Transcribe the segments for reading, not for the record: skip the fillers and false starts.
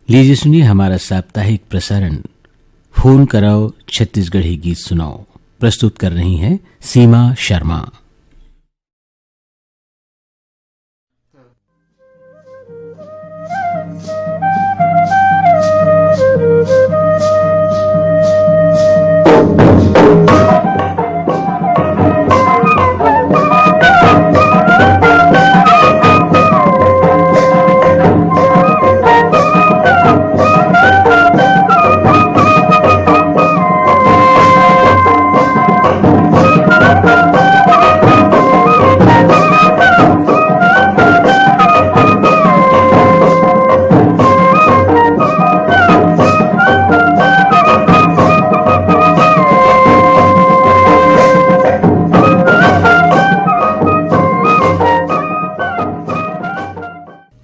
लीजिए सुनिए हमारा साप्ताहिक प्रसारण फोन कराओ छत्तीसगढ़ी गीत सुनाओ। प्रस्तुत कर रही हैं सीमा शर्मा।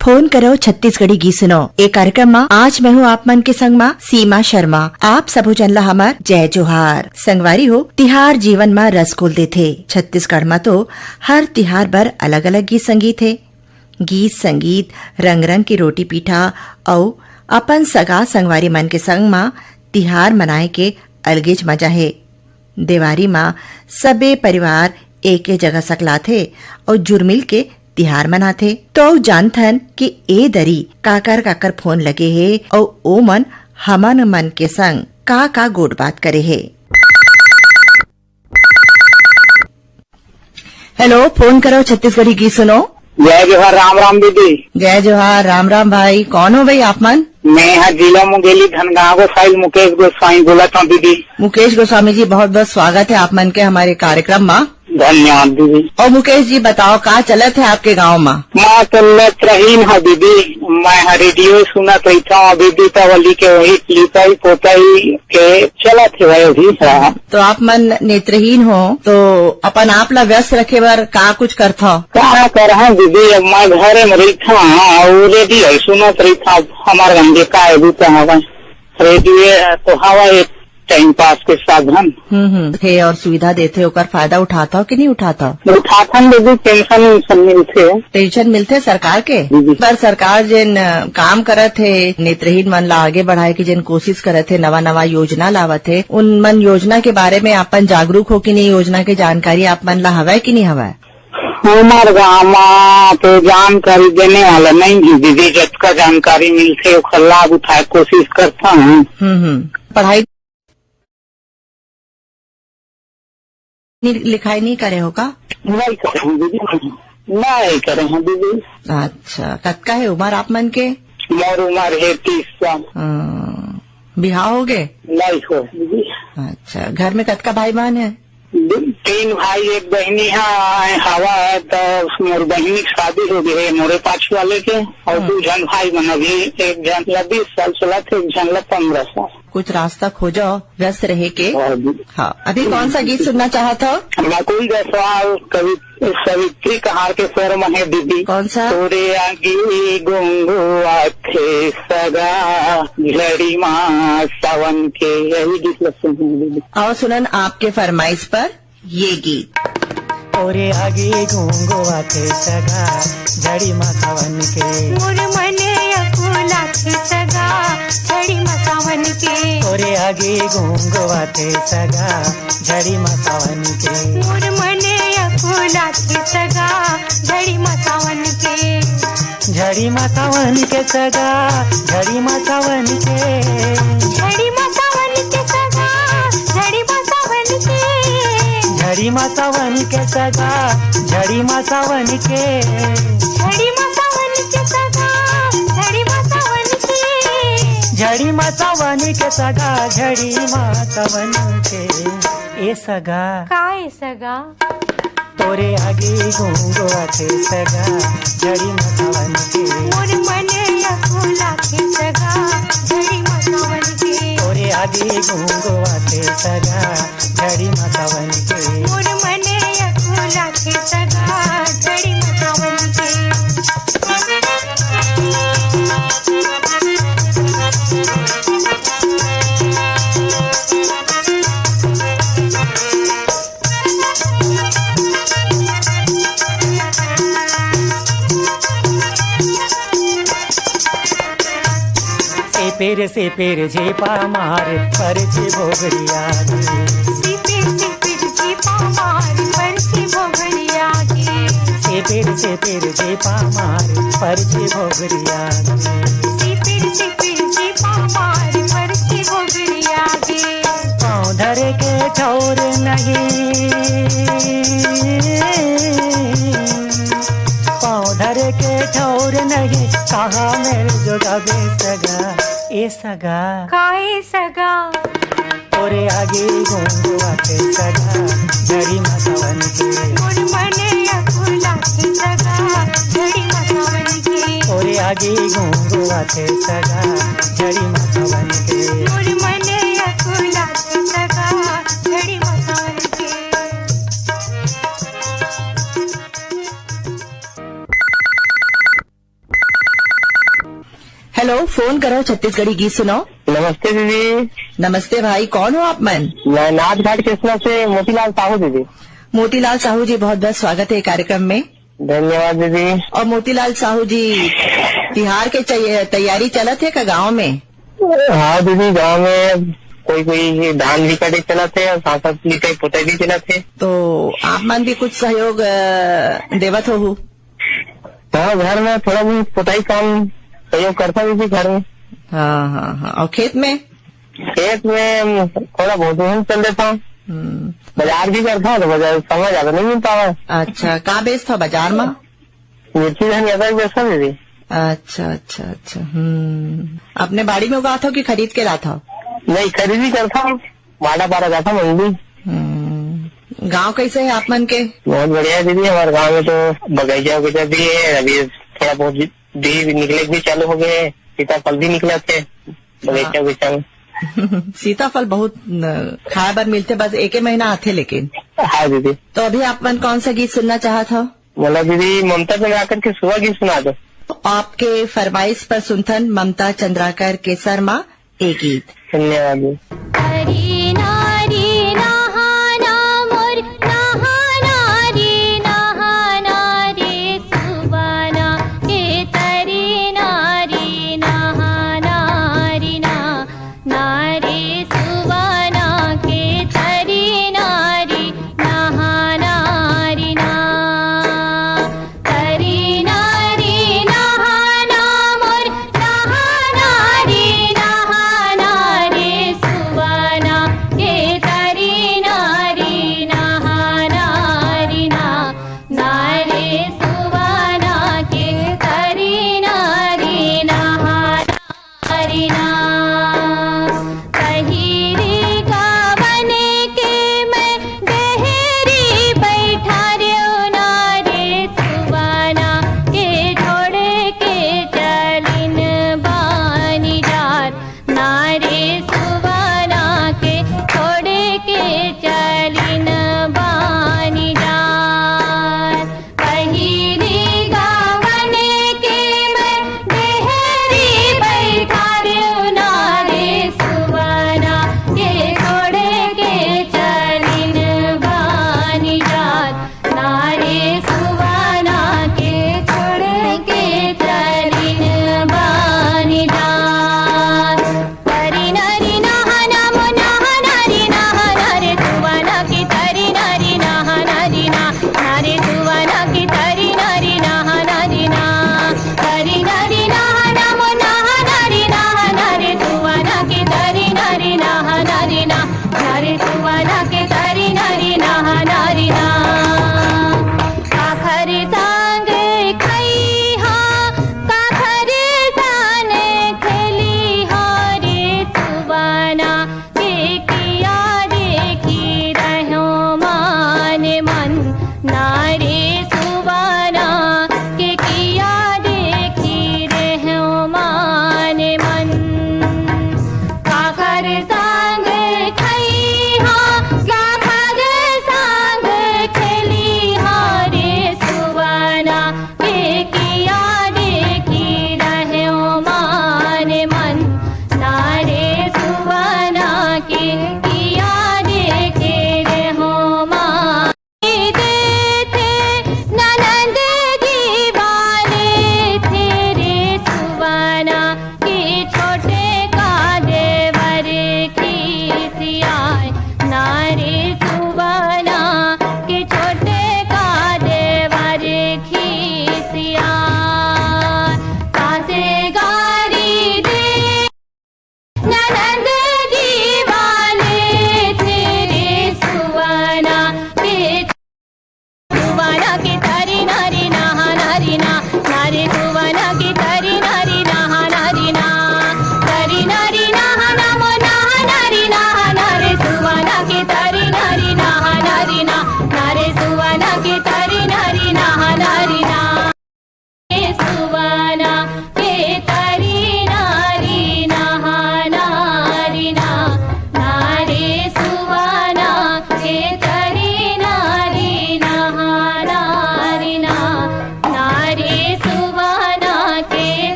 फोन करो छत्तीसगढ़ी गीत सुनो एक कार्यक्रम में आज मैं हूँ आप मन के संग में सीमा शर्मा। आप सबो जनला हमार जय जोहार। संगवारी हो तिहार जीवन में रस खोल देथे। छत्तीसगढ़ में तो हर तिहार बर अलग अलग गीत संगीत है। गीत संगीत रंग रंग की रोटी पीठा और अपन सगा संगवारी मन के संग में तिहार मनाए के अलगेज मजा है। देवारी में सबे परिवार एक जगह सकलाथे और जुर्मिल के तिहार मनाथे। तो जानथन कि ए दरी काकर काकर फोन लगे है और ओ मन हमन मन के संग का गोट बात करे है। हेलो, फोन करो छत्तीसगढ़ी गीत सुनो। जय जोहार। राम राम दीदी। जय जोहार। राम राम भाई। कौन हो भाई आप मन? मैं यहाँ जिला मुंगेली धनगांव गोसाई मुकेश गोस्वामी बोला था दीदी। मुकेश गोस्वामी जी, बहुत बहुत स्वागत है आप मन के हमारे कार्यक्रम में। धन्यवाद दीदी। और मुकेश जी बताओ का चलत है आपके गांव में? माँ चलत रही है दीदी। मैं रेडियो सुनत रही था अभी दीपावली के वही लिपाई पोताई के चलत है अभी। तो आप मन नेत्रहीन हो तो अपन आप ला व्यस्त रखे बर का कुछ करता? क्या कर रहा दीदी, अब मैं घरे में रही था और रेडियो सुनत रही था। हमारे गंगे का हवा रेडियो तो हवा टाइम पास के साधन थे और सुविधा देते ओकर फायदा उठाता हो कि नहीं उठाता? उठाता दीदी। पेंशन मिलते। पेंशन मिलते सरकार के। पर सरकार जिन काम करत है नेत्रहीन मन ला आगे बढ़ाए की जिन कोशिश करत है, नवा नवा योजना लावत है, उन मन योजना के बारे में अपन जागरूक हो कि नहीं? योजना की जानकारी आप मन ला हवा कि नहीं हवा? हमारे गाँव में तो जानकारी देने वाला नहीं दीदी। जिसका जानकारी मिलते ओकर लाभ उठाए कोशिश करता हूँ। पढ़ाई लिखाई नहीं करे हो का? नहीं करे हैं दीदी। नहीं करे हैं दीदी। अच्छा, कतका है उम्र आप मन के? मोर उम्र है 30 साल। बिहाव हो गए? नहीं हो दीदी। अच्छा, घर में कतका भाई बहन है? 3 भाई 1 बहनी है। हवा है तो मोर बहनी की शादी हो गई है मोरे पाछ वाले के। और 2 जन भाई बन अभी। एक जन 20 साल चला थे, एक जन 15 साल। कुछ रास्ता खोजो व्यस्त रहे के। हाँ, अभी कौन सा गीत सुनना चाहता हो? मैं कोई सवाल कवि सवित्री कहार के स्वर में है दीदी। कौन सा? तोरे आगे गोंगो थे सगा झड़ी माँ सावन के, यही गीत लगते हैं दीदी। और सुनन आपके फरमाइश पर ये गीत। तोरे आगे गोंगो थे सगा झड़ी माँ सावन के, मोर मने अकुला थे सगा झड़ी माँ सावन के। तोरे आगे गोंगो थे सगा झड़ी माँ सावन के, मोर मने अकुला थे सगा झड़ी माँ सावन के। झड़ी माँ सावन के सगा झड़ी माँ सावन के, झड़ी माँ सावन के सगा झड़ी माँ सावन के। झड़ी माँ सावन के सगा झड़ी माँ सावन के, झड़ी माँ सावन के सगा झड़ी माँ सावन के। झड़ी माँ सावन के सगा झड़ी माँ सावन के। ए सगा काय सगा तोरे आगे गोंगो थे सगा झड़ी माँ सावन के, मोर मने अकुला थे सगा झड़ी माँ सावन के। तोरे आगे गोंगो थे सगा झड़ी माँ सावन के, मोर मने अकुला थे सगा झड़ी माँ सावन के। से पेर झेपा मार परछे भोगरिया गे से पेर झेपा मार परछे भोगरिया गे से पेर झेपा मार परछे भोगरिया गे से पेर झेपा मार परछे भोगरिया गे पाँव धरे के ठौर नहीं पाँव धरे के ठौर नहीं कहाँ मेल जोगाबे सगा ए सगा काहे सगा तोरे आगे घुंघुआ के सगा झड़ी मसावन के मोर मने अकुला के सगा झड़ी मसावन के तोरे आगे घुंघुआ के सगा झड़ी मसावन के मोर मने अकुला के सगा झड़ी मसावन के हेलो, फोन करो छत्तीसगढ़ी गीत सुनाओ। नमस्ते दीदी। नमस्ते भाई, कौन हो आप मन? मैं नाथ घाट कृष्णा से मोतीलाल साहू दीदी। मोतीलाल साहू जी, बहुत बहुत स्वागत है कार्यक्रम में। धन्यवाद दीदी। और मोतीलाल साहू जी, तिहार के तैयारी चलत है का गाँव में? हाँ दीदी, गाँव में कोई धान भी कटे चला थे और साथ साथ कई पुताई भी चला थे। तो आप मन भी कुछ सहयोग देवत हो? हाँ, घर में थोड़ा बहुत पुताई काम सहयोग करता दीदी घर में। हाँ हाँ हाँ। और खेत में? खेत में थोड़ा बहुत चल देता हूँ। बाजार भी करता हूँ तो बाजार समय ज्यादा नहीं मिलता है। अच्छा, कहाँ बेचता हो बाजार में? मिर्ची धन ज्यादा बेचता दीदी। अच्छा अच्छा अच्छा। अपने बाड़ी में उगाता हो कि खरीद के लाता हो? नहीं, खरीदी करता हूँ, माड़ा पारा जाता मंडी। गांव कैसे है आप मन के? बहुत बढ़िया है दीदी, हमारे गाँव में तो बगीचा वगीचा भी है। अभी थोड़ा बहुत भी निकले भी चालू हो गए, सीताफल भी निकले थे बगीचा वगीचा में। सीताफल बहुत खाए बार मिलते, बस एक महीना आते लेकिन। हाँ दीदी। तो अभी आप मन कौन सा गीत सुनना चाहत हो? बोला दीदी, ममता चंद्राकर के सुबह गीत सुना दो। तो आपके फरमाइश पर सुनथन ममता चंद्राकर के शर्मा एक गीत। धन्यवाद दीदी। हरी नारी नहाना मोर नहाना रे सुबाना के तरी नारी नहाना रे नारी सुबाना के तरी नारी नहाना रे तरी नारी नहाना मोर नहाना रे सुबाना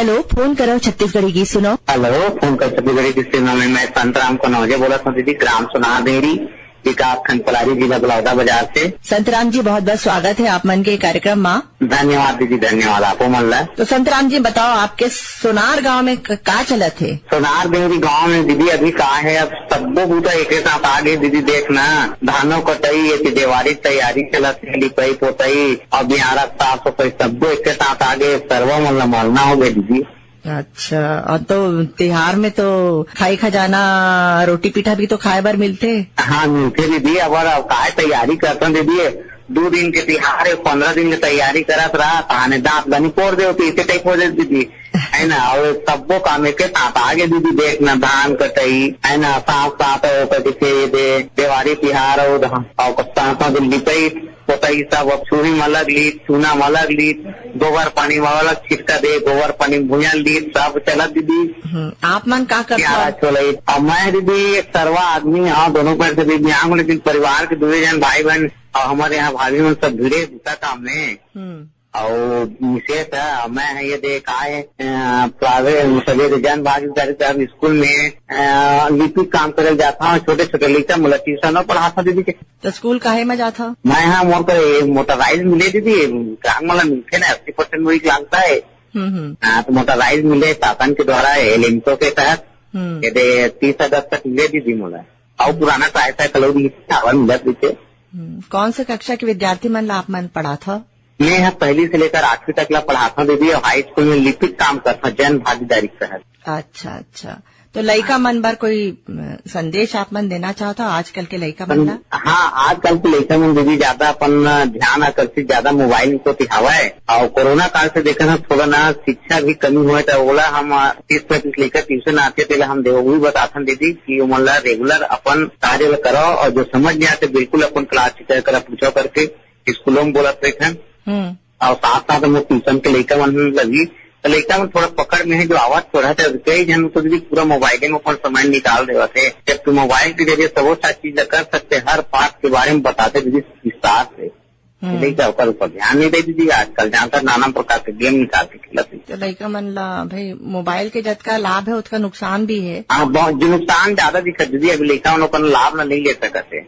हेलो, फोन करो छत्तीसगढ़ी गीत सुनो। हेलो, फोन कर छत्तीसगढ़ी गीत सुनो में मैं संतराम को नौजे बोला था दीदी, ग्राम सुनार देरी, विकास खंड पलारी, जिला बलौदा बाजार से। संतराम जी, बहुत बहुत स्वागत है आप मन के कार्यक्रम में। धन्यवाद दीदी, धन्यवाद आपको मन। तो संतराम जी बताओ, आपके सोनार गांव में का चलत है? सोनार देवरी गांव में दीदी अभी कहा है, अब सबको बूता एक साथ आ गए दीदी। देखना धानों कटाई, ये देवारी तैयारी चलत है, लिपाई पोताई और बिहार साफ सफाई सबको एक साथ आ गए, सर्व मतलब मरना हो गए दीदी। अच्छा, और तो त्योहार में तो खाई खजाना रोटी पीठा भी तो खाए बर मिलते। हाँ मिलते दीदी, अब काय तैयारी करते दीदी। 2 दिन के त्योहार है, 15 दिन की तैयारी करत रहा, ताने दांत बनी पोड़ दे इसे टाइप हो जाए दीदी, है ना। और सबको काम के साथ आगे दीदी। देखना धान कटाई है ना, साथ साथ दे देवारी तिहार और लिपाई पोताई सब। अब छुरी में अलग लीट, चूना में अलग लीट, गोबर पानी में अलग छिटका दे, गोबर पानी भूया लीट, सब चला दीदी। आप मन का करते? और मैं दीदी एक सर्वा आदमी हाँ, दोनों पैर से दीदी यहाँ, लेकिन परिवार के 2 जन भाई बहन और हमारे यहाँ भाभी में सब भिड़े दूसरा काम में। और विशेष है मैं है ये देखा है प्राइवेट सभी जन भागीदारी स्कूल में लिपिक काम करे जाता हूँ। छोटे छोटे लड़का मतलब ट्यूशन पढ़ाता दीदी के। तो स्कूल काहे में जाता? मैं यहाँ मोटरसाइकिल मिले दीदी, ग्राम वाला मिलते ना 80% वही लगता है। तो मोटरसाइकिल मिले शासन के द्वारा लिमिटों के तहत 30 अगस्त तक मिले दीदी मोला। और पुराना साइकिल मिला दीजिए। कौन से कक्षा के विद्यार्थी मन ला आप मन पढ़ा था? मैं यहाँ 1 से लेकर 8वीं तक ला पढ़ाता दीदी, और हाई स्कूल में लिपिक काम करता जन भागीदारी के तहत। अच्छा अच्छा, तो लड़का मन बार कोई संदेश आप मन देना चाहता आजकल के लड़का मन ला? हाँ, आजकल के लड़का मन दीदी ज्यादा अपन ध्यान आकर्षित ज्यादा मोबाइल को दिखावा है। और कोरोना काल से देखा ना थोड़ा ना शिक्षा भी कमी हुआ था। बोला हम 30-35 लेकर ट्यूशन आते थे, हम वही बताते दीदी की मतलब रेगुलर अपन कार्य करो, और जो समझ नहीं आते बिल्कुल अपन क्लास टीचर करा पूछो करके स्कूलों में बोला थे। और साथ साथ हम ट्यूशन के लड़का मन लगी, तो लड़का में थोड़ा पकड़ में है जो आवाज पढ़ा था। कई जन तो दीदी पूरा मोबाइल में अपन समय निकाल रहे थे, जबकि मोबाइल के जरिए सब सारी चीजें कर सकते, हर पाठ के बारे में बताते दीदी विस्तार से। लड़का ऊपर ध्यान नहीं दे दीदी, आजकल जानकर नाना प्रकार के गेम निकाल के खिलाते। तो लड़का मन ला भाई मोबाइल के जितना लाभ है उसका नुकसान भी है। हाँ, जो नुकसान ज्यादा दिखा दीदी, अभी लड़का मन अपन लाभ न नहीं ले सकते।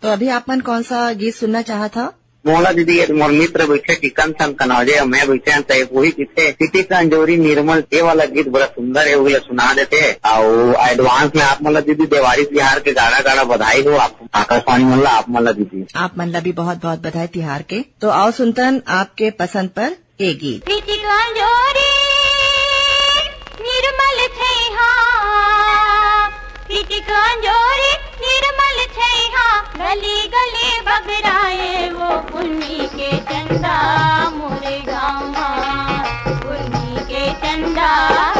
तो अभी आप मन कौन सा गीत सुनना चाहा था? मोला दीदी मोर मित्र बैठे टिकन संग कनौजे, मैं बैठे वही पीछे सिटी कंजोरी निर्मल ये वाला गीत बड़ा सुंदर है, वो सुना देते। और एडवांस में आप मतलब दीदी दिवाली तिहार के गाड़ा गाड़ा बधाई हो आप आकाशवाणी मतलब आप मतलब दीदी। आप मन ला भी बहुत बहुत बधाई तिहार के। तो आओ सुनतन आपके पसंद पर एक गीत। कंजोरी निर्मल कंजोरी निर्मल छैहा, गली गली बगराए वो पुन्नी के चंदा मोरे गाँव, पुन्नी के चंदा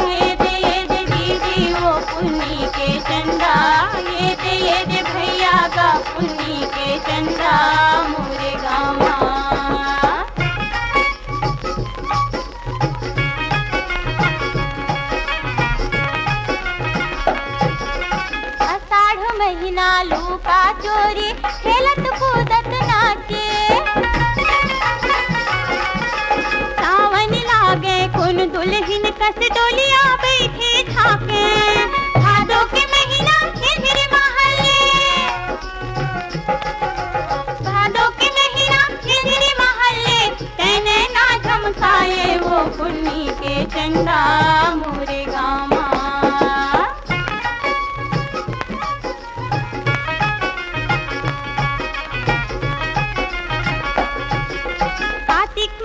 ये दे दीदी वो पुन्नी के चंदा, ये दे भैया का पुन्नी के चंदा मोरे गाँव। महीना लूका चोरी खेलत कूदत नाचे, सावन लागे कुन दुल्हन कस डोलिया बैठे छाके, भादों के महीना हिंदरी महले, भादों के महीना हिंदरी महले, तेने ना झमकाए वो पुन्नी के चंदा मोरे गाँव।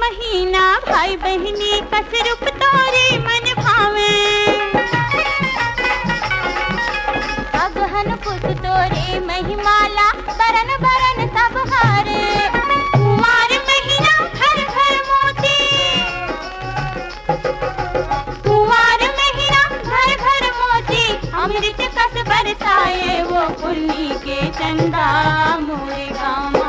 महीना भाई बहनी कस रूप तोरे मन भावे, अगहन पुत तोरे महिमाला बरन बरन सब हारे, कुमार महीना घर घर मोती, कुमार महीना घर घर मोती, अमृत कस बरसाए वो पुन्नी के चंदा मोरे गाँव।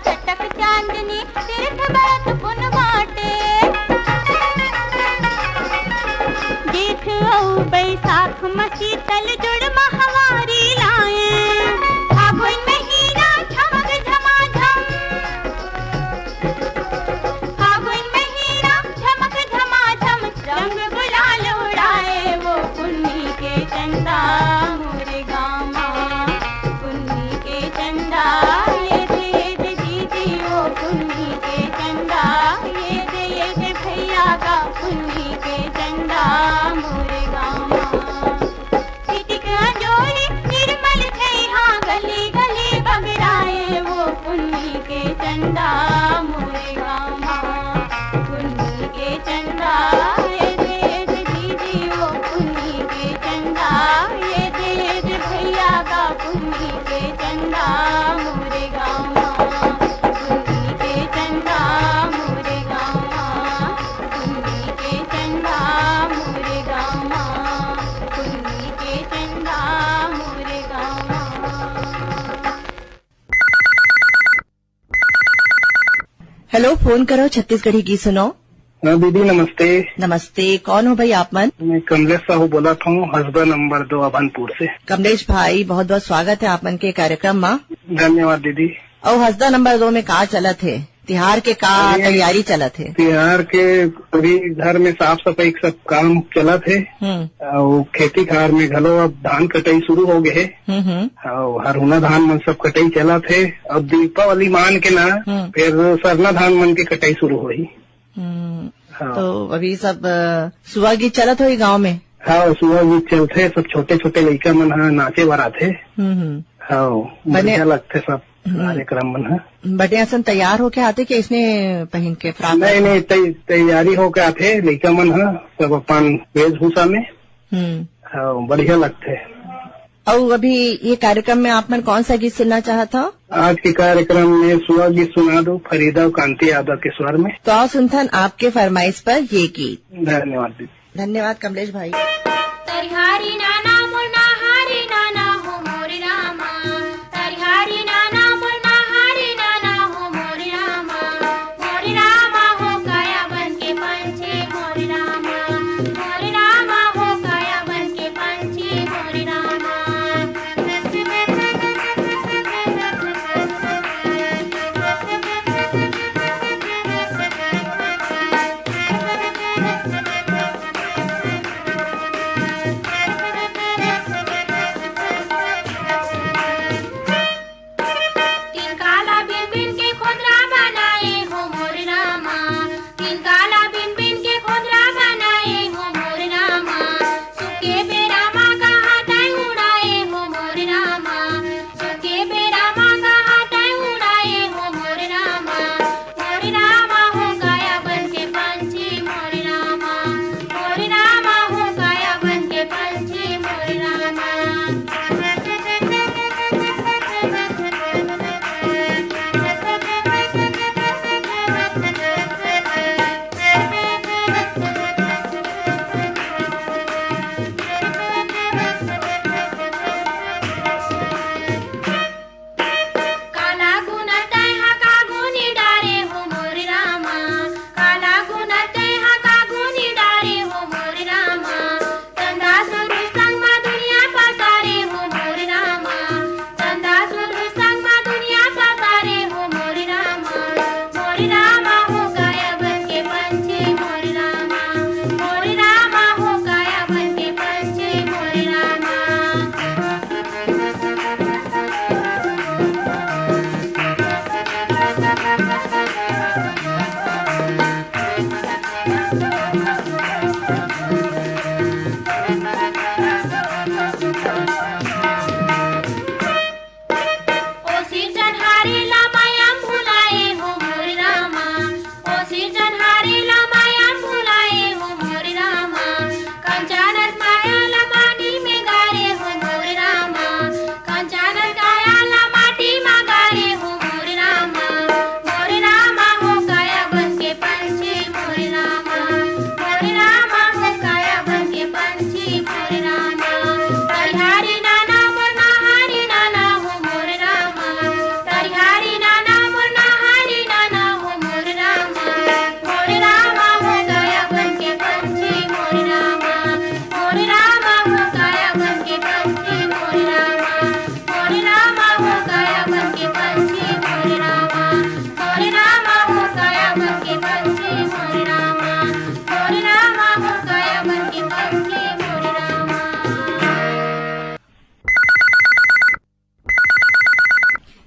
चटक चांदनी तीर्थ बरत पुन बाटे, जेठ औ बैसाख मसी तल जुड़ महा चंदा मोरे गामा पुन्नी के चंदा ये दे दीदी ओ पुन्नी के चंदा ये दे भैया का पुन्नी के चंदा मोरे गामा सिटिक जोड़ी निर्मल थे हाँ गली गली बगराए वो पुन्नी के चंदा मोरे गामा पुन्नी के चंदा ये दे दीदी ओ पुन्नी के चंदा ये दे भैया का पुन्नी के चंदा मोरे गामा पुन्नी के चंदा मोरे गामा पुन्नी के चंदा मोरे गामा पुन्नी के चंदा मोरे गामा। हेलो, फोन करो छत्तीसगढ़ी गीत सुनो। हाँ दीदी नमस्ते। नमस्ते, कौन हो भाई आप मन? मैं कमलेश साहू बोला था हूँ, हसबा नंबर 2 अभनपुर से। कमलेश भाई, बहुत बहुत स्वागत है आप मन के कार्यक्रम में। धन्यवाद दीदी। और हसदा नंबर 2 में का चलत है? तिहार के का तैयारी चलत है? तिहार के अभी घर में साफ सफाई सब काम चला थे और खेती खार में घलो अब धान कटाई शुरू हो गए और हरहुना धान मन सब कटाई चला थे। अब दीपावली मान के ना फिर सरना धान मन के कटाई शुरू हुई। तो अभी सब सुबह गीत चलत हो गाँव में? हाँ, सुबह गीत चलते, सब छोटे छोटे लड़का मन हाँ नाचे बरा थे। हाँ, बढ़िया लगते सब कार्यक्रम मन है। बढ़िया सन तैयार होके आते कि इसने पहन के फ्रॉक? नहीं, तैयारी होके आते लड़का मन है सब अपन वेशभूषा में। हाँ, बढ़िया लगते। और अभी ये कार्यक्रम में आप मन कौन सा गीत सुनना चाहता हो? आज के कार्यक्रम में सुबह गीत सुना दो फरीदा और कांति यादव के स्वर में। तो आओ सुनथन आपके फरमाइश पर ये गीत। धन्यवाद दीदी। धन्यवाद कमलेश भाई। तरिहारी नाना मुन्ना हारी नाना हो मोरे रामा तरिहारी नाना मुन्ना हारी नाना हो मोरे रामा हो काया बन के पंछी मोरे रामा हो काया बन के पंछी मोरे रामा।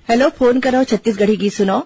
हेलो, फोन करो छत्तीसगढ़ी गीत सुनो।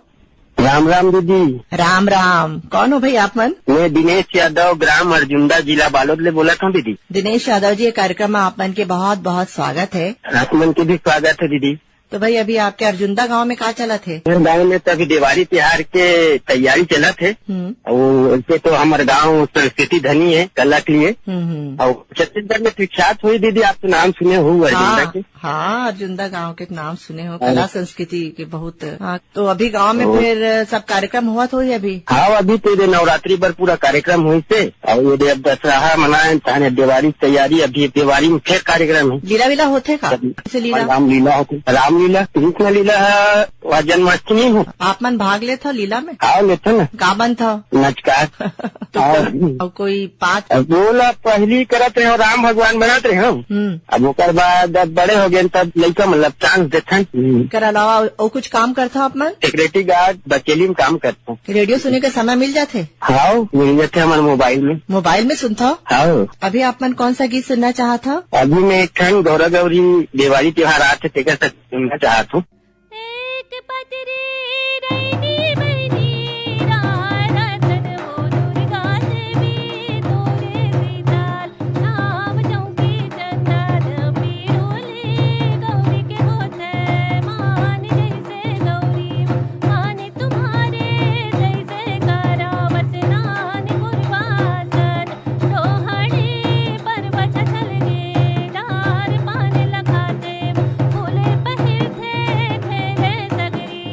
राम राम दीदी। राम राम, कौन हो भाई आप मन? मैं दिनेश यादव, ग्राम अर्जुंदा, जिला बालोद ले बोला था दीदी। दिनेश यादव जी, ये कार्यक्रम में आप मन के बहुत बहुत स्वागत है। आप मन के भी स्वागत है दीदी। तो भाई अभी आपके अर्जुंदा गांव में कहाँ चला थे? मेरे गाँव में तो अभी दिवाली त्योहार के तैयारी चला थे। और तो हमारे गाँव संस्कृति धनी है कला के लिए। और छत्तीसगढ़ में विख्यात हुई दीदी, आप तो नाम सुने हो अर्जुंदा के? हाँ, अर्जुंदा गांव के नाम सुने हो, कला संस्कृति के बहुत। हाँ, तो अभी गांव में फिर सब कार्यक्रम हुआ तो अभी? हाँ, अभी तो नवरात्रि पर पूरा कार्यक्रम हुई से, और ये अब दशहरा मनाए, दिवाली तैयारी, अभी दिवाली में फिर कार्यक्रम है। लीला वीला होते का? लीला रामलीला होती, रामलीला कृष्ण लीला है, वह जन्माष्टमी हो। आप मन भाग ले था लीला में? हाँ लेते ना। का बन था? नचकार। तो कोई पाँच बोला पहली करत रहे, राम भगवान बनाते रहे हम। अब ओकर बाद अब बड़े हो गए तब लड़का मतलब चांस देते। कर अलावा और कुछ काम करता आप मन? सिक्योरिटी गार्ड बचेली में काम करता हूँ। रेडियो सुनने का समय मिल जाते? हाँ, मिल जाते हमारे मोबाइल में। मोबाइल में सुनता? हाँ। अभी आप मन कौन सा गीत सुनना चाहता? अभी मैं एक ठन गौरा गौरी दिवाली त्योहार आते तेकर तक सुनना चाहता हूँ। एक पतरी रैनी बहनी रारतन हो दुर्गा देवी तोरे सीताल नाम चौकी चंदन पीरोले गौरी के होते मान जैसे गौरी माने तुम्हारे जैसे करावत नान गुरवासन रोहणी पर्वत चल गे डार पान लगाते फूले पहिरते खेले सगरी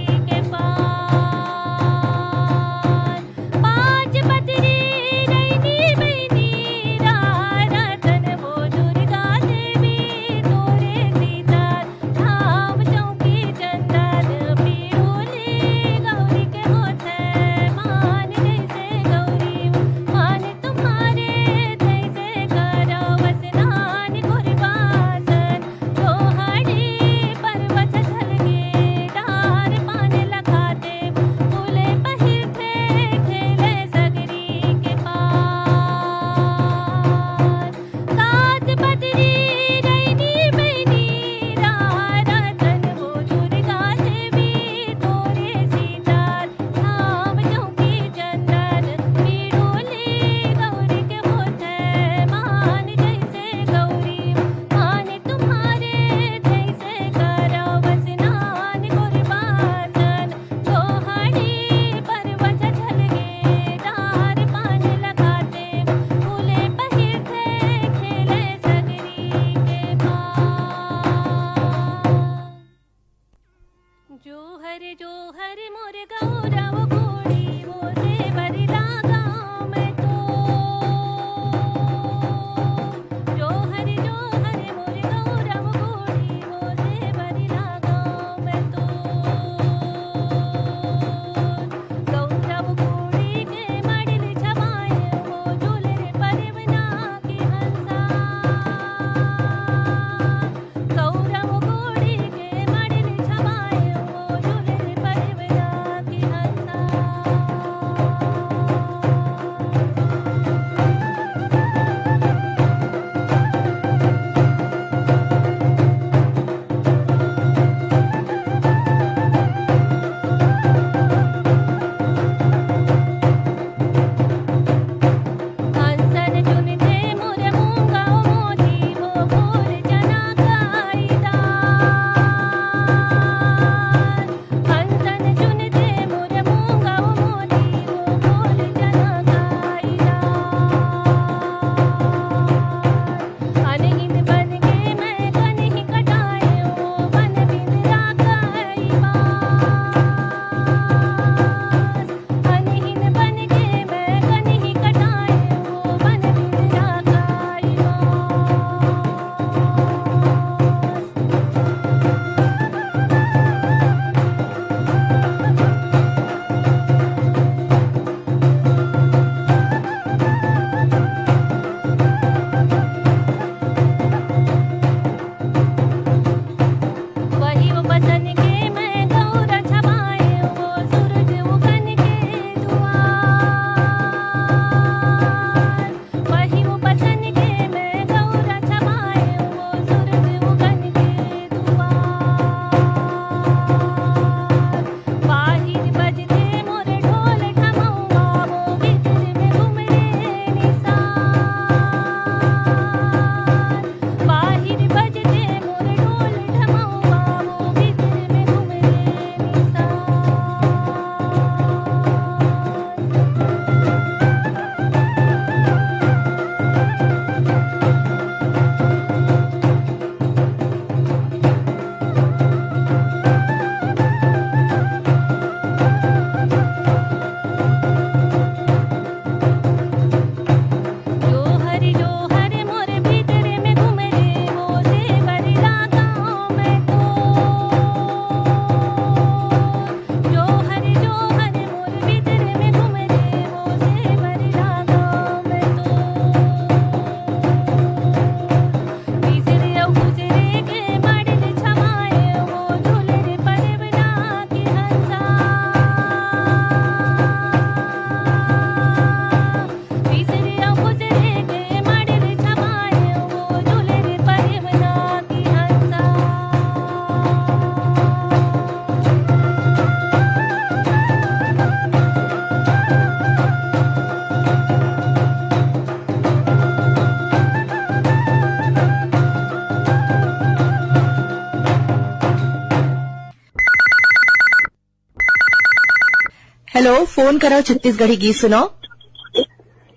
हेलो, फोन करो छत्तीसगढ़ी गीत सुनो।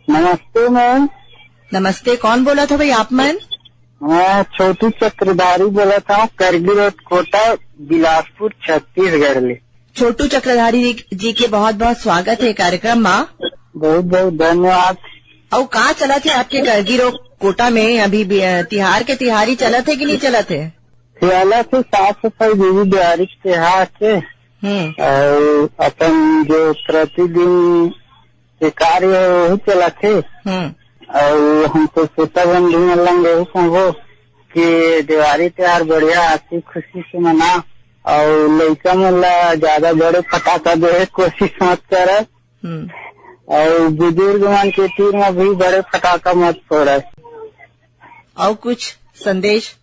नमस्ते मैम। नमस्ते, कौन बोला था भाई आप मन? मैं छोटू चक्रधारी बोला था, करगिल रोड, कोटा, बिलासपुर, छत्तीसगढ़ में। छोटू चक्रधारी जी के बहुत बहुत स्वागत है कार्यक्रम में। बहुत बहुत धन्यवाद। और कहाँ चला थे आपके करगिल रोड कोटा में? अभी तिहार के तिहारी चला थे कि नहीं चला थे? सियाला से साफ सफाई देवी दिवाली के त्योहार के और अपन जो प्रतिदिन के कार्य है वही चला थे। और हमको छोटा बंधु मल्लंग यही कहो कि दिवाली त्योहार बढ़िया हंसी खुशी से मना, और लड़का मुल्ला ज्यादा बड़े पटाखा जो है कोशिश मत करे, और बुजुर्ग मन के तीर में भी बड़े पटाखा मत फोड़े। और कुछ संदेश?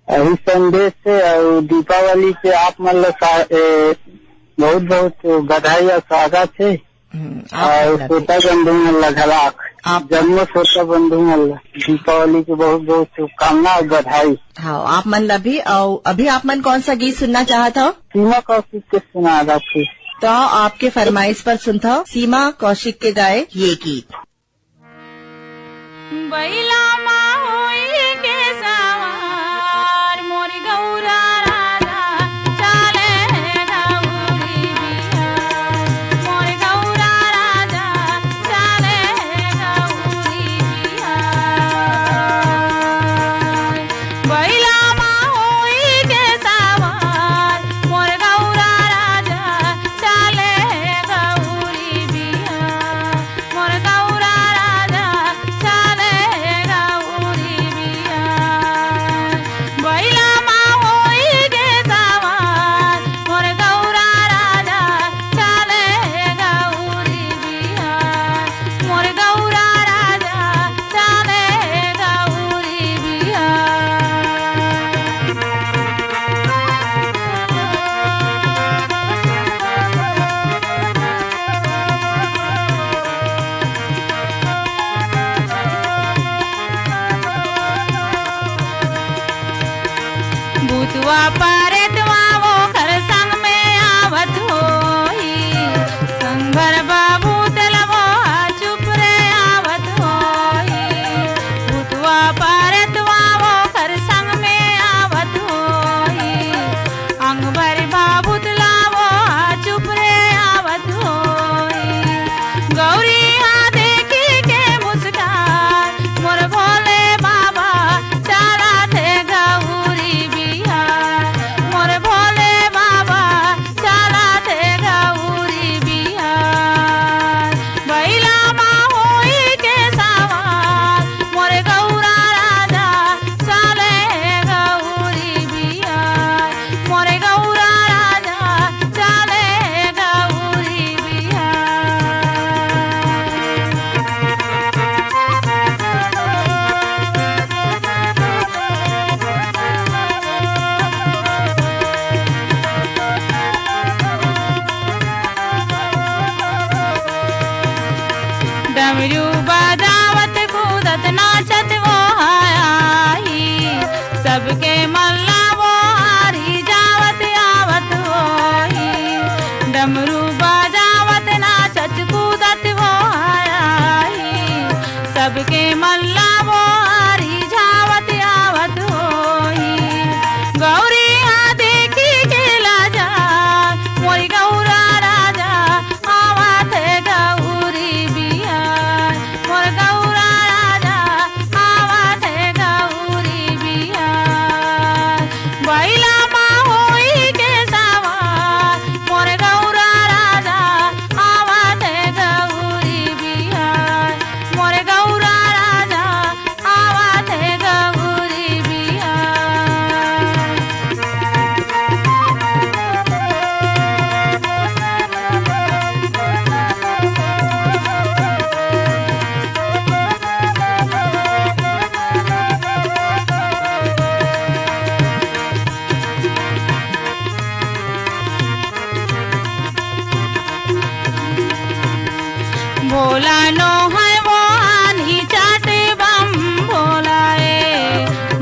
अभी संदेश से और दीपावली से आप मतलब बहुत बहुत बधाई और स्वागत है। और छोटा बंधु मल्ला घलाक आप जन्म छोटा बंधु मल्ला दीपावली की बहुत बहुत शुभकामना और बधाई। हाँ, आप मन अभी अभी आप मन कौन सा गीत सुनना चाहता हो? सीमा कौशिक के सुना था। तो आपके फरमाइश पर सुनता हूँ सीमा कौशिक के गाए ये गीत। बैला माहोई के सवार मोरी गौरा राजा चले गौरी बिहार, मोरी गौरा राजा चले गौरी बिहार। बैला माहोई के सवार मोर गौरा राजा चले गौरी बिहार, मोर गौरा राजा चले गौरी बिहार। बैला माहोई के सवार मोर गौरा राजा चले गौरी बिहार, मोर गौरा राजा चले गौरी बिहार। भूतवा पारेतवा वो घर संग में आवत होई, संभर बाबू तेलवो चुप रे आवत होई। भूतवा पारेतवा वो घर संग में आवत होई, अंग भर बाबू तलावो चुप रे आवत होई। गौरी हाँ देखी के मुस्कान मोर भोले बाबा चला थे गौरी बिहार, मोर भोले बाबा चला थे गौरी बिहार। बैला माहोई के सवार मोर गौरा राजा चले गौरी बिहार, मोर गौरा राजा चले गौरी बिहार। डमरू बजावत कूदत नाचत वो आई, सबके मल्ला वो हारी जावत आवत होई। डमरू बजावत नाचत कूदत वो आई, सबके मल्ला वो हारी जावत आवत होई। गौरी हाँ देखी के लाजा मोरी गौरा राजा आवत गौरी बिहार, मोर गौरा राजा आवत गौरी बिहार। बैला माहोई के सवार मोर गौरा राजा आवत गौरी बिहार, मोर गौरा राजा आवत गौरी बिहार। भोला नो है वो आनी चाटे बम भोलाए,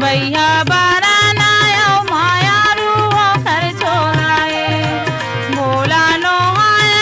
भैया बारा नायो माया रू वो कर छोलाए। भोला नो है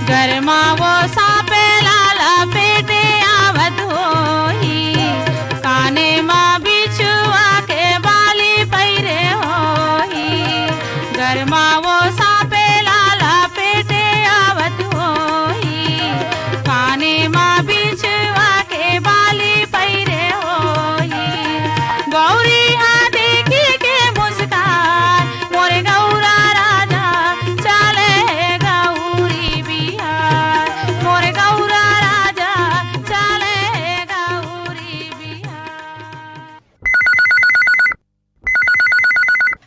गरमा वो सापे लाला पेटे आवत होही काने माँ बिछुआ के बाली पैरे होही गरमा वो सापे लाला पेटे आवत होही काने माँ बिछुआ के बाली पैरे होही गौरी आ देखी के मुस्कान मोरे गौरा राजा चले गौरी बिहार मोरे गौरा राजा चले गौरी बिहार।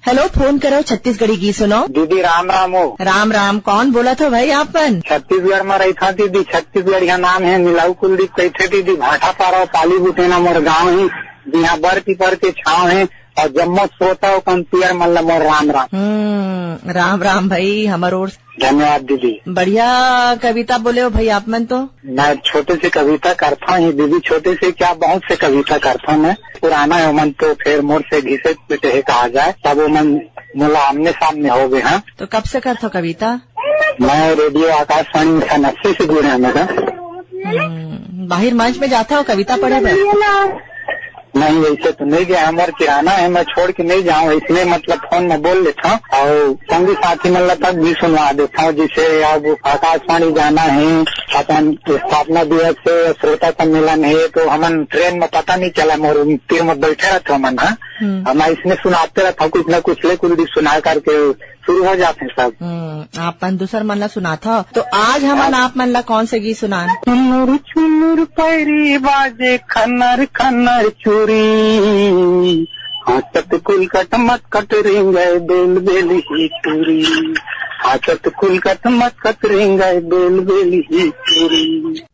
हेलो, फोन करो छत्तीसगढ़ी गीत सुनो। दीदी राम राम हो। राम राम, कौन बोला था भाई आपन? छत्तीसगढ़ में रही था दीदी। छत्तीसगढ़ का नाम है मिलाऊ कुलदीप कैथे दीदी। भाटा पारा पाली बुटेना मोर गाँव ही यहाँ बर पीपर के छाव है और जम्मो सोता हो कंपियर मतलब मोर राम राम। राम राम भाई, हमार ओर धन्यवाद दीदी। बढ़िया कविता बोले हो भाई आप मन तो। मैं छोटे से कविता करता हूँ दीदी। छोटे से क्या बहुत से कविता करता हूँ मैं। पुराना है मन तो फिर मोर से घिसे पिटे कहा जाए तब वो मन मोला आमने सामने हो गए। हाँ, तो कब से करते हो कविता? मैं रेडियो आकाशवाणी 80 से जुड़े हैं मेरा। बाहर मंच में जाता हो कविता पढ़े भाई? नहीं, वैसे तो नहीं गया। हमारे किराना है, मैं छोड़ के नहीं जाऊँ इसलिए मतलब फोन में बोल लेता हूँ और संगी साथी मतलब तक भी सुनवा देता हूँ। जिसे अब आकाशवाणी जाना है, अपन स्थापना दिवस से श्रोता सम्मेलन है तो हमन ट्रेन में पता नहीं चला मोर तीर में बैठे रहते हमन। हाँ, हम इसमें सुनाते रहता हूँ कुछ न कुछ ले कुछ सुना करके शुरू हो जाते हैं सब। आप मन दूसर मन ला सुनाता हो तो आज हमन आप मन ला कौन से गीत सुनान? चुनुर चुनुर पैरी बाजे खन्नर खन्नर चूरी हाथत कुल कट मत कट रिंगे बेल बेल ही टूरी हाथत कुल कट मत कट रिंगे बेल बेल ही टूरी।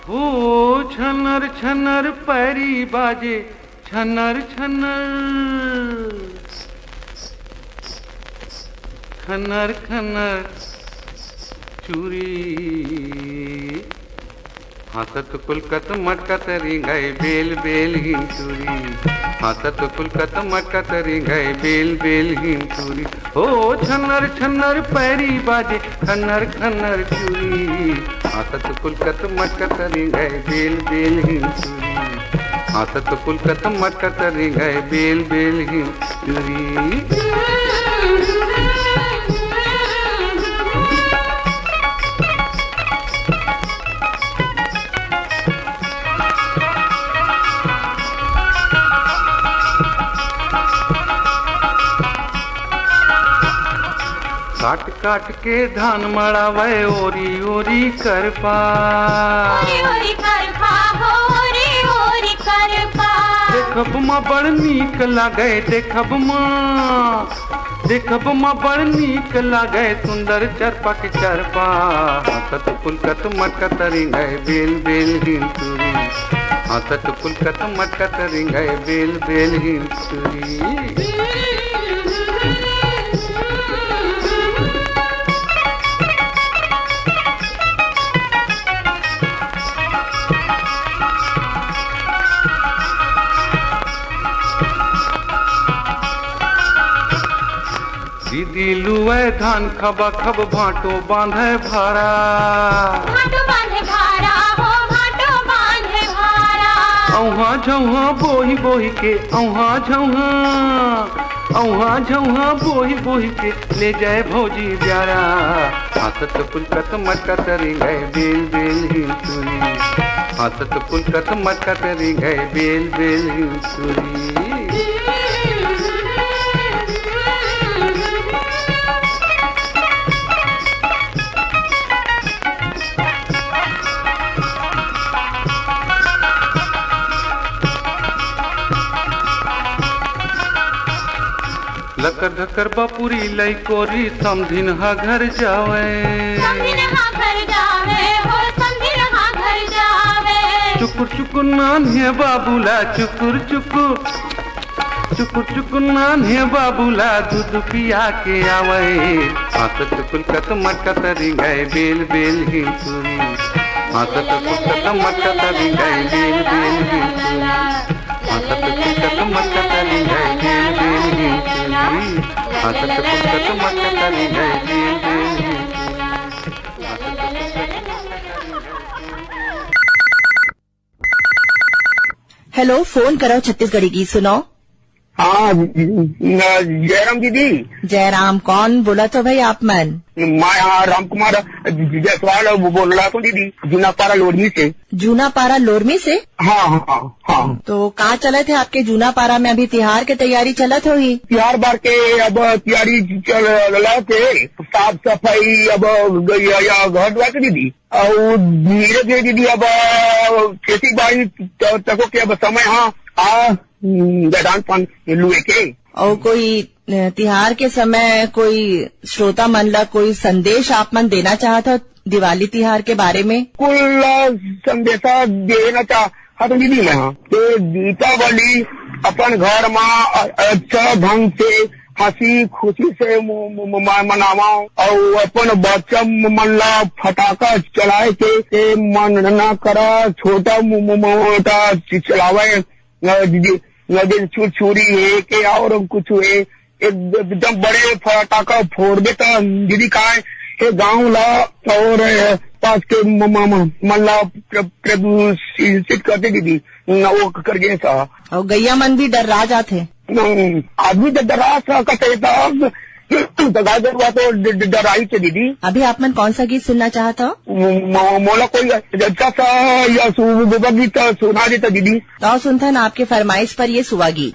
ओ छनर छनर पैरी बाजे छनर छनर खनर खनर चूरी हाथत कुलकत मटकत रिंगाई बेल बेल ही चूरी हाथत कुलकत मटकत रिंगाई बेल बेल ही चूरी। ओ छनर छनर पैरी बाजे खनर खनर चूरी हाथत कुलकत मटकत रिंगाई बेल बेल ही चूरी हाथत कुलकत मटकत रिंगाई बेल बेल ही चूरी। काट काट के धान मड़ावे ओरी ओरी कर पा ओरी ओरी कर पा ओरी ओरी कर पा देखब माँ बड़ नीक लागे देखब माँ बड़ नीक लागे सुंदर चरपा के चरपा हाथत कुलकत मटकत रिंगे बेल बेल हिंसुरी हाथत कुलकत मटकत रिंगे बेल बेल हिंसुरी। दीदी लुए धान खबा खब भाटो बांधे भारा भाटो बांधे भारा हो भाटो बांधे भारा औहा झौहा बोही बोही के औहा झौहा बोही बोही के ले जाए भौजी प्यारा हाथत कुलकत मटकत रिंगे बेल बेल हिंसुरी हाथत कुलकत मटकत रिंगे बेल बेल हिंसुरी। लकर धकर बपुरी लई कोरी समधिन हा घर जावे समधिन हा घर जावे हो समधिन हा घर जावे चुकुर चुकुर नान्हे बाबूला चुकुर चुकुर चुकुर चुकुर नान्हे बाबूला दूध पिया के आवे हाथत कुलकत मटकत रिंगे बेल बेल हिंसुरी हाथत कुलकत मटकत रिंगे बेल बेल हिंसुरी हाथत कुलकत मटकत रिंगे बेल बेल हिंसुरी। हाथत कुलकत मटकत री गए बेल बेल हिंचुरी हेलो, फोन करो छत्तीसगढ़ी गीत सुनाओ। हाँ जयराम दीदी। जयराम कौन बोला तो भाई आप मन? मैं यहाँ राम कुमार जायसवाल बोल रहा हूँ दीदी, जूनापारा लोरमी से। जूनापारा लोरमी से? हाँ हाँ हाँ। तो कहाँ चले थे आपके जूनापारा में? अभी तिहार के तैयारी चलत होगी। तिहार बार के अब तैयारी चल रहा थे, साफ सफाई अब घर द्वार के दीदी। और धीरे धीरे दीदी अब खेती बाड़ी तको के अब समय हाँ मैदान पान लुए के। और कोई तिहार के समय कोई श्रोता मन ला कोई संदेश आप मन देना चाहता दिवाली तिहार के बारे में? कुल संदेशा देना चाहता तो दीदी मैं दीपावली अपन घर में अच्छा ढंग से हंसी खुशी से मनावा और अपन बच्चा मन ला फटाका चलाए के मन न करा, छोटा मोटा चलावे दीदी, छुरी है के और कुछ है एकदम बड़े फटाका फोड़ देता दीदी का है गाँव ला और पास के मन ला प्रदूषित करते दीदी वो कर गए सा। और गैया मन भी डरा जाते, आदमी तो डरा सकते गाय गरुआ तो डराई थे दीदी। अभी आप मन कौन सा गीत सुनना चाहता हो? मोला कोई अच्छा सा या सुबह गीत सुना देता दीदी। तो सुनता ना आपके फरमाइश पर ये सुबह गीत।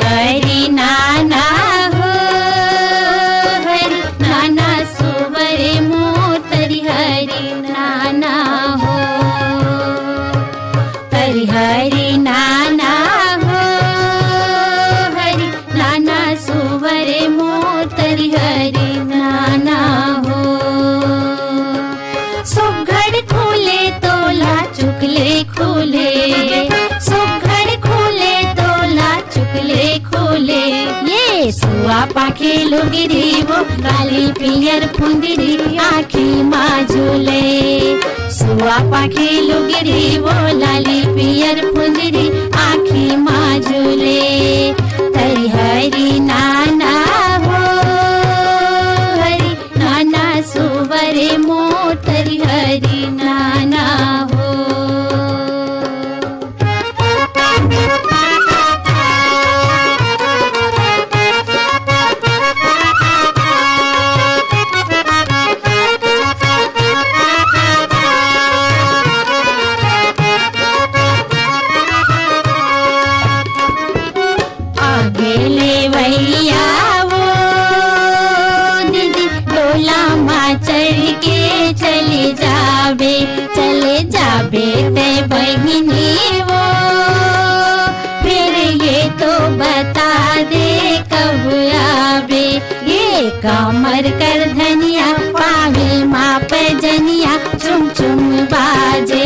हरि नाना हो, हरि नाना सुवरे मोतरि हरि नाना हो, हरि नाना हो, हरि नाना सुवरे मोतरि हरि नाना हो। सुघड़ खोले तोला चुकले खोले, सुघड़ खोले तोला चुकले खोले, ये सुआ पाखे लोगिरी वो गाली पियर फुंदरी आखी माजुले, सुआ पाखे लोगिरी वो लाली पियर फुंदरी आखी माजुले। हरि हरि नाना हो, हरि नाना सुवरे मोतरि हरि नाना हो। आगेले भैया वो दीदी डोला माँ चढ़ के चले जाबे ते बहिनी वो, फिर ये तो बता दे कब आबे, ये कमर कर धनिया पावे माँ पैजनिया चुम चुम बाजे,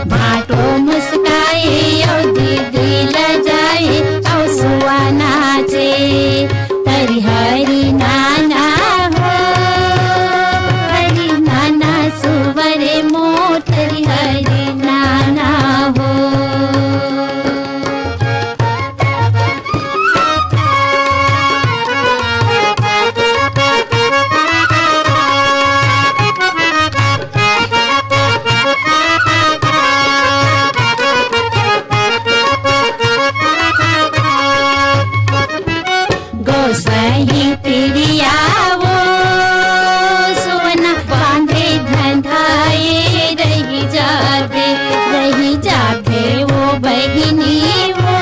भाटो मुस्काए और दीदी लजाए और सुआ नाचे। हरि हरि नाना हो, हरि नाना सुवरे मोतरि हरि नाना हो। गोसाई पिरिया वो सुवना बांधे धंधाए रही जाते वो बहिनी वो,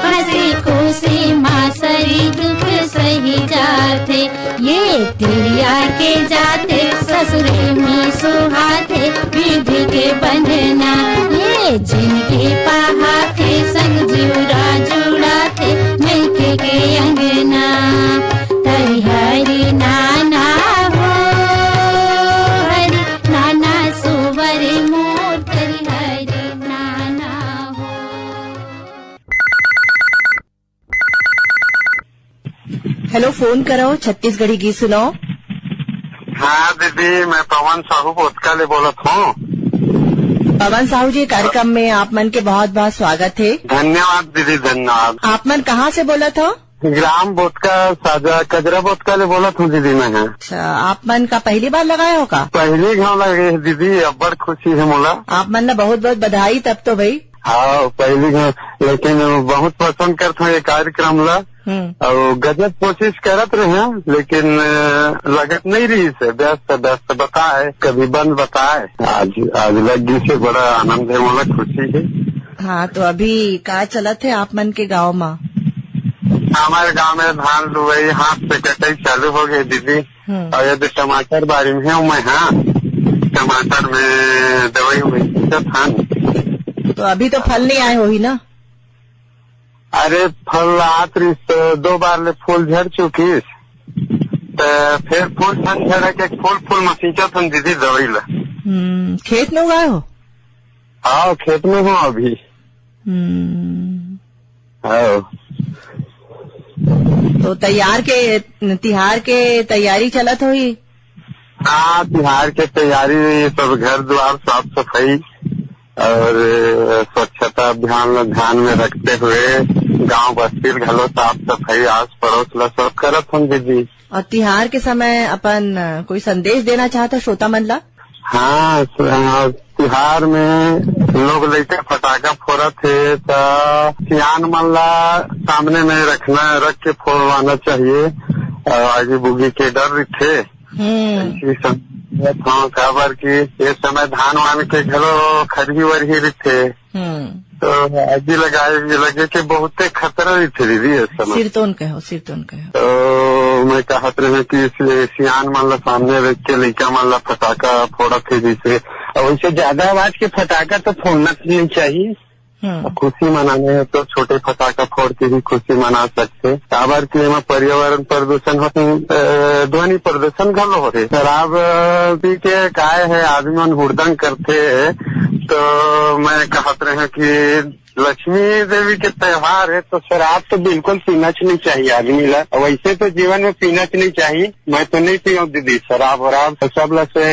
हंसी खुशी मासरी दुख सही जाते, ये तिरिया के जाते ससुरे में सुहाते विधि के बंधना, ये जिनके पहाते संग जुड़ा जुड़ाते मैके के अंगना। हरि हरि नाना हो, हरि नाना सुवरे मोतरि हरि नाना हो। हेलो, फोन करो छत्तीसगढ़ी गीत सुनाओ। हाँ दीदी, मैं पवन साहू पोतकाले बोलत हूँ। पवन साहू जी, कार्यक्रम में आप मन के बहुत बहुत स्वागत है। धन्यवाद दीदी, धन्यवाद। आप मन कहाँ से बोला था? ग्राम बोतका साजा कजरा बोतकाले बोलत हूँ दीदी मैं। अच्छा, आप मन का पहली बार लगाया होगा? पहली घाव लगे है दीदी, अब बड़ खुशी है मोला। आप मन ने बहुत बहुत बधाई तब तो भाई। हाँ पहली घाव, लेकिन बहुत पसंद करता हूँ ये कार्यक्रम ला। और गजब कोशिश करत रहे, लेकिन लगत नहीं रही से व्यस्त बताए, कभी बंद बताए। आज लगी से बड़ा आनंद है मोला, खुशी है। हाँ, तो अभी का चलत है आप मन के गाँव में? हमारे गांव में धान लुवई हाथ से कटाई चालू हो गई दीदी। और यदि टमाटर बारी में हूँ मैं, हाँ टमाटर में दवाई हुई तो अभी तो फल नहीं आए हो ही ना? अरे फल आत रही तो 2 बार ले फूल झड़ चुकी, तो फिर फूल झड़ के फूल में सींचा था दीदी दवाई ला। खेत में उगाए हो? हाँ खेत में हूँ अभी। हाँ, तो तिहार के तैयारी चलत हुई? हाँ तिहार के तैयारी, सब घर द्वार साफ सफाई और स्वच्छता अभियान ध्यान में रखते हुए गांव बस्ती घलो साफ सफाई आस पड़ोस ला सब करत हूँ दीदी। और तिहार के समय अपन कोई संदेश देना चाहता श्रोता मन ला? हाँ, तिहार में लोग लइका फटाखा फोड़त है, तो सियान मन ला सामने में रख के फोड़वाना चाहिए। और आगे बुगी के डर रखे हाँ, खबर की ये समय धान वान के घलो खरही वरही रखे, तो आगे लगे के बहुते खतरा रखे दीदी इस समय। सिरतोन कहो। तो मैं कहत रहे कि सियान मन ला सामने रख के लइका मन ला फटाखा फोड़त है जैसे, और वैसे ज्यादा आवाज के फटाखा तो फोड़ना नहीं चाहिए। खुशी मनाने है तो छोटे फटाखा फोड़ के भी खुशी मना सकते। खबर की पर्यावरण प्रदूषण होते, ध्वनि प्रदूषण घलो हो रहे। शराब पी के काय है आदमी मन हुड़दंग करते, तो मैं कहत रहे कि लक्ष्मी देवी के त्योहार है तो शराब तो बिल्कुल पीना नहीं चाहिए आदमी ला। वैसे तो जीवन में पीना नहीं चाहिए, मैं तो नहीं पीऊँ दीदी शराब वराब। तो सब ला से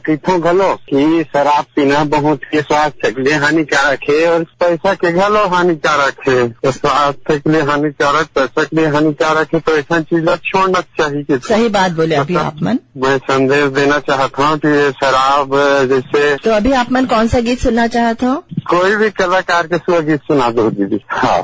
किथों घलो कि शराब पीना बहुत ही स्वास्थ्य के लिए हानिकारक है और पैसा के घलो हानिकारक है। तो स्वास्थ्य के लिए हानिकारक, पैसा के लिए हानिकारक है, तो ऐसा चीज छोड़ना चाहिए। सही बात बोले अभी आप मन। मैं संदेश देना चाहता हूँ कि शराब जैसे। तो अभी आप मन कौन सा गीत सुनना चाहते हो? कोई भी कलाकार के गीत सुना दो दीदी। हाँ,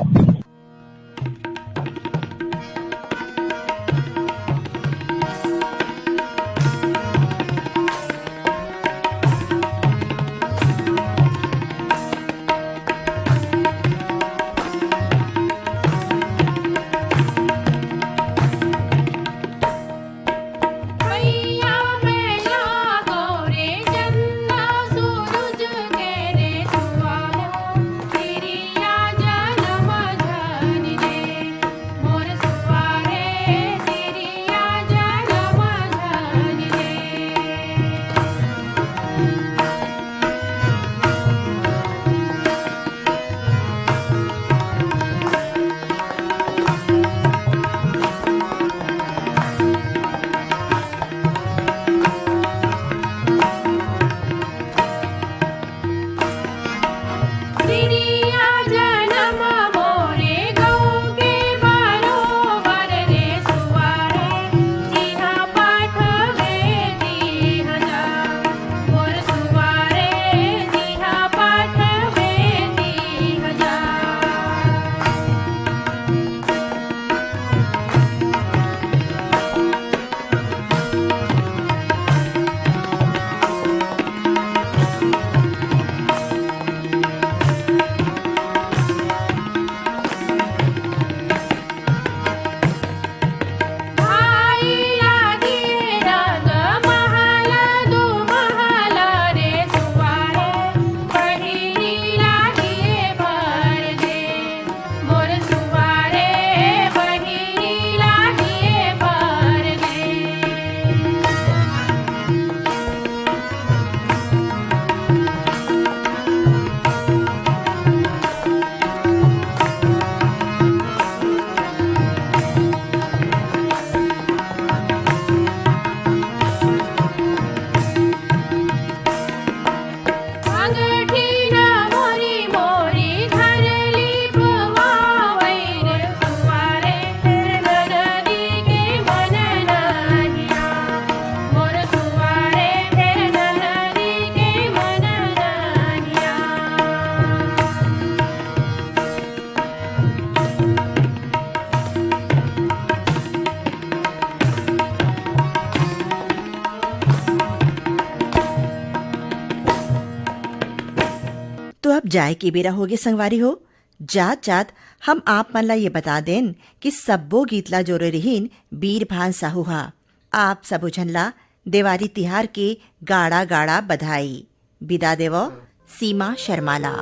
भैया मेला गोरे चंदा सूरज के रे सुआलो, तिरिया जन्म तो अब जाए के बेरा होगे संगवारी हो। जात जात हम आप मन ला ये बता देन कि सब्बो गीतला जोरे रहीन बीरभान साहू हा। आप सबो झन ला देवारी तिहार के गाड़ा गाड़ा बधाई। विदा देवो सीमा शर्माला।